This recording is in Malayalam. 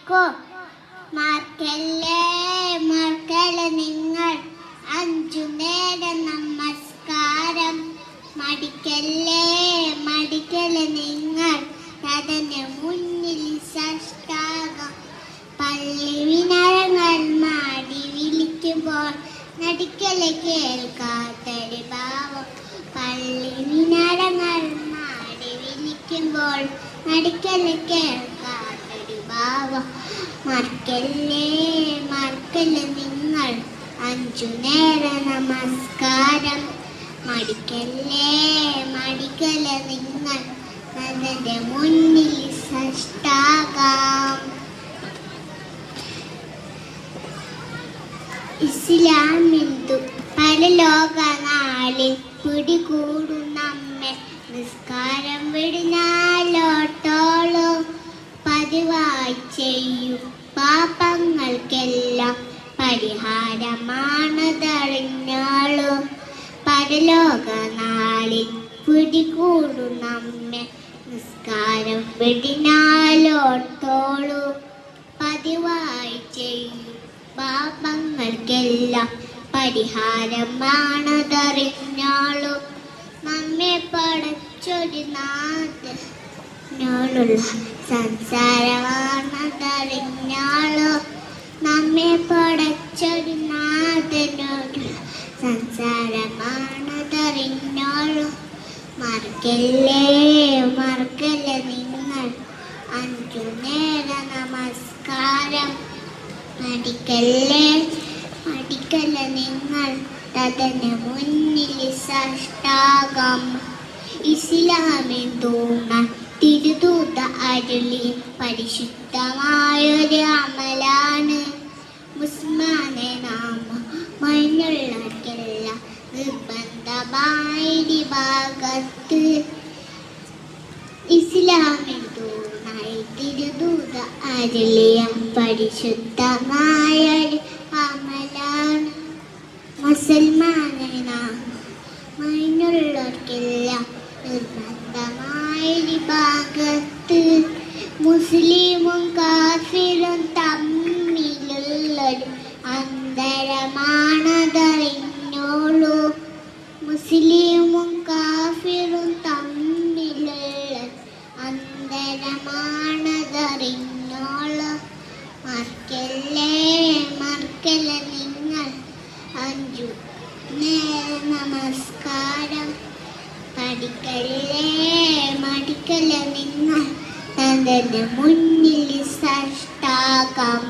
കോ മറക്കല്ലേ മറക്കല്ല നിങ്ങൾ അഞ്ചു നേരം നമസ്കാരം മടിക്കല്ലേ മടിക്കല്ല നിങ്ങൾ അതിന് മുന്നിൽ സാഷ്ടാംഗം പള്ളി വിനാരങ്ങൾ മാടി വിളിക്കുമ്പോൾ നടിക്കല് കേൾക്കാത്തൊരു ഭാവം പള്ളി വിനാരങ്ങൾ മാടി വിളിക്കുമ്പോൾ നടിക്കല് കേൾക്കാത്തൊരു ഭാവം മറക്കല്ലേ മറക്കല്ല നിങ്ങൾ അഞ്ചു നേര നമസ്കാരം മടിക്കല്ലേ മടിക്കല്ല നിങ്ങൾ അതിന്റെ മുന്നിൽ സാഷ്ടാംഗം ഇസ്ലാം ഹിന്ദു പരലോക നാളിൽ പിടികൂടും നമ്മെ നിസ്കാരം വിടുന്നാലോട്ടോളൂ പതിവായി ചെയ്യും പാപങ്ങൾക്കെല്ലാം പരിഹാരമാണതറിഞ്ഞോളൂ പരലോക നാളിൽ പിടികൂടും നമ്മെ നിസ്കാരം വിടുന്നാലോട്ടോളൂ പതിവായി ചെയ്യും പാപങ്ങൾക്കെല്ലാം പരിഹാരമാണതറിഞ്ഞോളൂ നമ്മെ പടച്ചൊരു നാഥനോടുള്ള സംസാരമാണതറിഞ്ഞോളൂ നമ്മെ പടച്ചൊരു നാഥനോടുള്ള സംസാരമാണതറിഞ്ഞോളൂ മറക്കല്ലേ മറക്കല്ല നിങ്ങൾ അഞ്ചു നേര നമസ്കാരം മടിക്കല്ലേ മടിക്കല്ല നിങ്ങൾ അതിന് മുന്നിൽ സാഷ്ടാംഗം ഇസ്ലാമിൻ തൂണ തിരുദൂത അരുളി പരിശുദ്ധമായൊരു അമലാണ് മുസ്മാനെ നാമ മൈനുള്ളവർക്കെല്ലാം നിർബന്ധമായ ഭാഗത്ത് ഇസ്ലാമിൻ തൂണായി തിരുദൂത അരുളിയ പരിശുദ്ധമായ അമലാണ് മുസൽമാനെ നാം മൈനുള്ളവർക്കെല്ലാം നിർബന്ധമായ ഭാഗത്ത് മുസ്ലിമും കാഫിറും തമ്മിലുള്ളൊരു അന്തരമാണതറിഞ്ഞോളൂ മുസ്ലിമും കാഫിറും തമ്മിലുള്ള അന്തരമാണതറിഞ്ഞോളൂ മറക്കല്ലേ മറക്കല്ല നിങ്ങൾ അഞ്ചു നേര നമസ്കാരം പഠിക്കല്ലേ മടിക്കല്ല നിങ്ങൾ അതിന്റെ മുന്നിൽ സാഷ്ടാംഗം